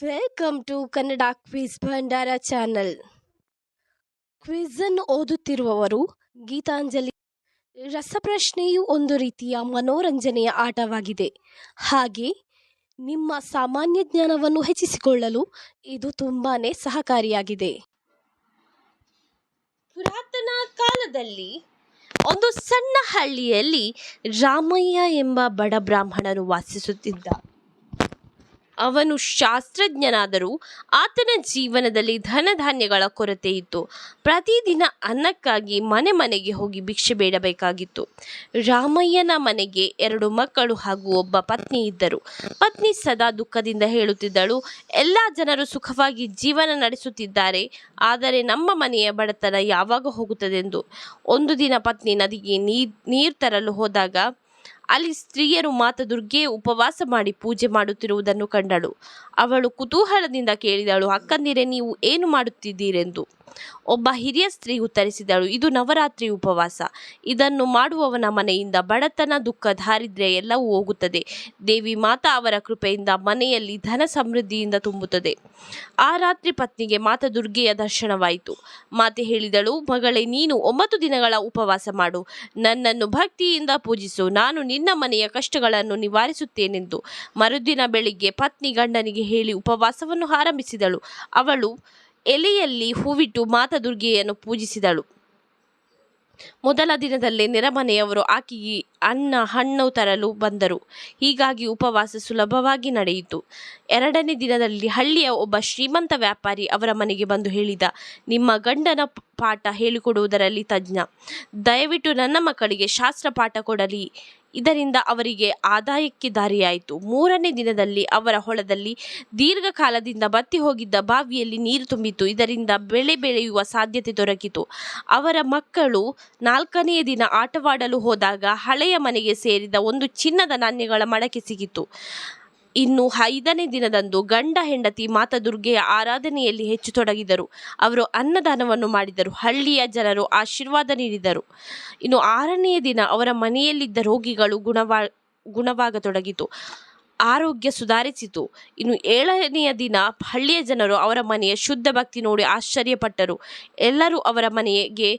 Welcome to Kannada quiz ಭಂಡಾರ channel. Quiz ಅನ್ನು ಓದುತ್ತಿರುವವರು ಗೀತಾಂಜಲಿ. ರಸಪ್ರಶ್ನೆಯು ಒಂದು ರೀತಿಯ ಮನೋರಂಜನೆಯ ಆಟವಾಗಿದೆ. ಹಾಗೆ ನಿಮ್ಮ ಸಾಮಾನ್ಯ ಜ್ಞಾನವನ್ನು ಹೆಚ್ಚಿಸಿಕೊಳ್ಳಲು ಇದು ತುಂಬಾನೇ ಸಹಕಾರಿಯಾಗಿದೆ. ಪುರಾತನ ಕಾಲದಲ್ಲಿ ಒಂದು ಸಣ್ಣ ಹಳ್ಳಿಯಲ್ಲಿ ರಾಮಯ್ಯ ಎಂಬ ಬಡ ಬ್ರಾಹ್ಮಣನು ವಾಸಿಸುತ್ತಿದ್ದ. ಅವನು ಶಾಸ್ತ್ರಜ್ಞನಾದರೂ ಆತನ ಜೀವನದಲ್ಲಿ ಧನಧಾನ್ಯಗಳ ಕೊರತೆ ಇತ್ತು. ಪ್ರತಿದಿನ ಅನ್ನಕ್ಕಾಗಿ ಮನೆ ಮನೆಗೆ ಹೋಗಿ ಭಿಕ್ಷೆ ಬೇಡಬೇಕಾಗಿತ್ತು. ರಾಮಯ್ಯನ ಮನೆಗೆ 2 ಮಕ್ಕಳು ಹಾಗೂ ಒಬ್ಬ ಪತ್ನಿ ಇದ್ದರು. ಪತ್ನಿ ಸದಾ ದುಃಖದಿಂದ ಹೇಳುತ್ತಿದ್ದಳು, ಎಲ್ಲ ಜನರು ಸುಖವಾಗಿ ಜೀವನ ನಡೆಸುತ್ತಿದ್ದಾರೆ, ಆದರೆ ನಮ್ಮ ಮನೆಯ ಬಡತನ ಯಾವಾಗ ಹೋಗುತ್ತದೆಂದು. ಒಂದು ದಿನ ಪತ್ನಿ ನದಿಗೆ ನೀರು ತರಲು ಹೋದಾಗ ಅಲ್ಲಿ ಸ್ತ್ರೀಯರು ಮಾತಾ ದುರ್ಗೆಯ ಉಪವಾಸ ಮಾಡಿ ಪೂಜೆ ಮಾಡುತ್ತಿರುವುದನ್ನು ಕಂಡಳು. ಅವಳು ಕುತೂಹಲದಿಂದ ಕೇಳಿದಳು, ಅಕ್ಕಂದಿರೆ, ನೀವು ಏನು ಮಾಡುತ್ತಿದ್ದೀರೆಂದು. ಒಬ್ಬ ಹಿರಿಯ ಸ್ತ್ರೀ ಉತ್ತರಿಸಿದಳು, ಇದು ನವರಾತ್ರಿ ಉಪವಾಸ. ಇದನ್ನು ಮಾಡುವವನ ಮನೆಯಿಂದ ಬಡತನ, ದುಃಖ, ದಾರಿದ್ರ್ಯ ಎಲ್ಲವೂ ಹೋಗುತ್ತದೆ. ದೇವಿ ಮಾತಾ ಅವರ ಕೃಪೆಯಿಂದ ಮನೆಯಲ್ಲಿ ಧನ ಸಮೃದ್ಧಿಯಿಂದ ತುಂಬುತ್ತದೆ. ಆ ರಾತ್ರಿ ಪತ್ನಿಗೆ ಮಾತಾ ದುರ್ಗೆಯ ದರ್ಶನವಾಯಿತು. ಮಾತೆ ಹೇಳಿದಳು, ಮಗಳೇ, ನೀನು 9 ದಿನಗಳ ಉಪವಾಸ ಮಾಡು, ನನ್ನನ್ನು ಭಕ್ತಿಯಿಂದ ಪೂಜಿಸು, ನಾನು ನಿನ್ನ ಮನೆಯ ಕಷ್ಟಗಳನ್ನು ನಿವಾರಿಸುತ್ತೇನೆಂದು. ಮರುದಿನ ಬೆಳಿಗ್ಗೆ ಪತ್ನಿ ಗಂಡನಿಗೆ ಹೇಳಿ ಉಪವಾಸವನ್ನು ಆರಂಭಿಸಿದಳು. ಅವಳು ಎಲೆಯಲ್ಲಿ ಹೂವಿಟ್ಟು ಮಾತಾ ದುರ್ಗೆಯನ್ನು ಪೂಜಿಸಿದಳು. ಮೊದಲ ದಿನದಲ್ಲೇ ನೆರೆಮನೆಯವರು ಆಕೆಗೆ ಅನ್ನ ಹಣ್ಣು ತರಲು ಬಂದರು. ಹೀಗಾಗಿ ಉಪವಾಸ ಸುಲಭವಾಗಿ ನಡೆಯಿತು. 2ನೇ ದಿನದಲ್ಲಿ ಹಳ್ಳಿಯ ಒಬ್ಬ ಶ್ರೀಮಂತ ವ್ಯಾಪಾರಿ ಅವರ ಮನೆಗೆ ಬಂದು ಹೇಳಿದ, ನಿಮ್ಮ ಗಂಡನ ಪಾಠ ಹೇಳಿಕೊಡುವುದರಲ್ಲಿ ತಜ್ಞ, ದಯವಿಟ್ಟು ನನ್ನ ಮಕ್ಕಳಿಗೆ ಶಾಸ್ತ್ರ ಪಾಠ ಕೊಡಲಿ. ಇದರಿಂದ ಅವರಿಗೆ ಆದಾಯಕ್ಕೆ ದಾರಿಯಾಯಿತು. 3ನೇ ದಿನದಲ್ಲಿ ಅವರ ಹೊಲದಲ್ಲಿ ದೀರ್ಘಕಾಲದಿಂದ ಬತ್ತಿ ಹೋಗಿದ್ದ ಬಾವಿಯಲ್ಲಿ ನೀರು ತುಂಬಿತು. ಇದರಿಂದ ಬೆಳೆ ಬೆಳೆಯುವ ಸಾಧ್ಯತೆ ದೊರಕಿತು. ಅವರ ಮಕ್ಕಳು 4ನೇ ದಿನ ಆಟವಾಡಲು ಹೋದಾಗ ಹಳೆಯ ಮನೆಗೆ ಸೇರಿದ ಒಂದು ಚಿನ್ನದ ನಾಣ್ಯಗಳ ಮಡಕೆ ಸಿಗಿತು. ಇನ್ನು 5ನೇ ದಿನದಂದು ಗಂಡ ಹೆಂಡತಿ ಮಾತಾ ದುರ್ಗೆಯ ಆರಾಧನೆಯಲ್ಲಿ ಹೆಚ್ಚು ತೊಡಗಿದರು. ಅವರು ಅನ್ನದಾನವನ್ನು ಮಾಡಿದರು. ಹಳ್ಳಿಯ ಜನರು ಆಶೀರ್ವಾದ ನೀಡಿದರು. ಇನ್ನು 6ನೇ ದಿನ ಅವರ ಮನೆಯಲ್ಲಿದ್ದ ರೋಗಿಗಳು ಗುಣವಾಗತೊಡಗಿತು. ಆರೋಗ್ಯ ಸುಧಾರಿಸಿತು. ಇನ್ನು 7ನೆಯ ದಿನ ಹಳ್ಳಿಯ ಜನರು ಅವರ ಮನೆಯ ಶುದ್ಧ ಭಕ್ತಿ ನೋಡಿ ಆಶ್ಚರ್ಯಪಟ್ಟರು. ಎಲ್ಲರೂ ಅವರ ಮನೆಗೆ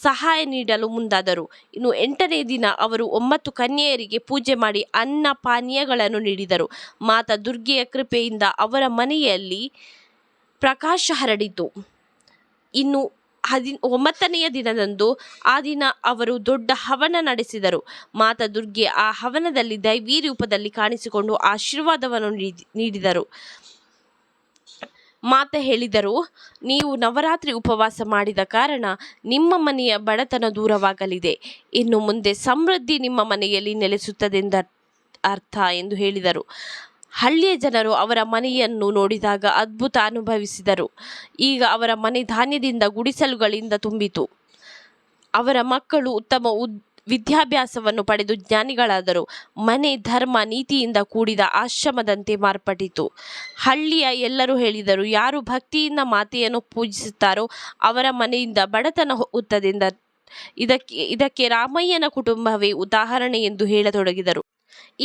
ಸಹಾಯ ನೀಡಲು ಮುಂದಾದರು. ಇನ್ನು 8ನೇ ದಿನ ಅವರು 9 ಕನ್ಯೆಯರಿಗೆ ಪೂಜೆ ಮಾಡಿ ಅನ್ನ ಪಾನೀಯಗಳನ್ನು ನೀಡಿದರು. ಮಾತಾ ದುರ್ಗೆಯ ಕೃಪೆಯಿಂದ ಅವರ ಮನೆಯಲ್ಲಿ ಪ್ರಕಾಶ ಹರಡಿತು. ಇನ್ನು 9ನೆಯ ದಿನದಂದು ಆ ದಿನ ಅವರು ದೊಡ್ಡ ಹವನ ನಡೆಸಿದರು. ಮಾತಾ ದುರ್ಗೆ ಆ ಹವನದಲ್ಲಿ ದೈವೀ ರೂಪದಲ್ಲಿ ಕಾಣಿಸಿಕೊಂಡು ಆಶೀರ್ವಾದವನ್ನು ನೀಡಿದರು. ಮಾತೆ ಹೇಳಿದರು, ನೀವು ನವರಾತ್ರಿ ಉಪವಾಸ ಮಾಡಿದ ಕಾರಣ ನಿಮ್ಮ ಮನೆಯ ಬಡತನ ದೂರವಾಗಲಿದೆ. ಇನ್ನು ಮುಂದೆ ಸಮೃದ್ಧಿ ನಿಮ್ಮ ಮನೆಯಲ್ಲಿ ನೆಲೆಸುತ್ತದೆಂದ ಅರ್ಥ ಎಂದು ಹೇಳಿದರು. ಹಳ್ಳಿಯ ಜನರು ಅವರ ಮನೆಯನ್ನು ನೋಡಿದಾಗ ಅದ್ಭುತ ಅನುಭವಿಸಿದರು. ಈಗ ಅವರ ಮನೆ ಧಾನ್ಯದಿಂದ ಗುಡಿಸಲುಗಳಿಂದ ತುಂಬಿತು. ಅವರ ಮಕ್ಕಳು ಉತ್ತಮ ವಿದ್ಯಾಭ್ಯಾಸವನ್ನು ಪಡೆದು ಜ್ಞಾನಿಗಳಾದರು. ಮನೆ ಧರ್ಮ ನೀತಿಯಿಂದ ಕೂಡಿದ ಆಶ್ರಮದಂತೆ ಮಾರ್ಪಟ್ಟಿತು. ಹಳ್ಳಿಯ ಎಲ್ಲರೂ ಹೇಳಿದರು, ಯಾರು ಭಕ್ತಿಯಿಂದ ಮಾತೆಯನ್ನು ಪೂಜಿಸುತ್ತಾರೋ ಅವರ ಮನೆಯಿಂದ ಬಡತನ ಹೋಗುತ್ತದೆಂದ. ಇದಕ್ಕೆ ರಾಮಯ್ಯನ ಕುಟುಂಬವೇ ಉದಾಹರಣೆ ಎಂದು ಹೇಳತೊಡಗಿದರು.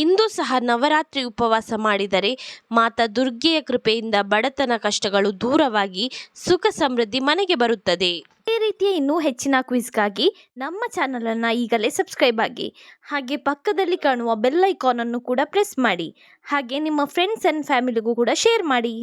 ಇಂದು ಸಹ ನವರಾತ್ರಿ ಉಪವಾಸ ಮಾಡಿದರೆ ಮಾತಾ ದುರ್ಗೆಯ ಕೃಪೆಯಿಂದ ಬಡತನ ಕಷ್ಟಗಳು ದೂರವಾಗಿ ಸುಖ ಸಮೃದ್ಧಿ ಮನೆಗೆ ಬರುತ್ತದೆ. ಈ ರೀತಿಯ ಇನ್ನೂ ಹೆಚ್ಚಿನ ಕ್ವಿಜ್ಗಾಗಿ ನಮ್ಮ ಚಾನಲನ್ನು ಈಗಲೇ ಸಬ್ಸ್ಕ್ರೈಬ್ ಆಗಿ, ಹಾಗೆ ಪಕ್ಕದಲ್ಲಿ ಕಾಣುವ ಬೆಲ್ ಐಕಾನ್ ಅನ್ನು ಕೂಡ ಪ್ರೆಸ್ ಮಾಡಿ. ಹಾಗೆ ನಿಮ್ಮ ಫ್ರೆಂಡ್ಸ್ ಆ್ಯಂಡ್ ಫ್ಯಾಮಿಲಿಗೂ ಕೂಡ ಶೇರ್ ಮಾಡಿ.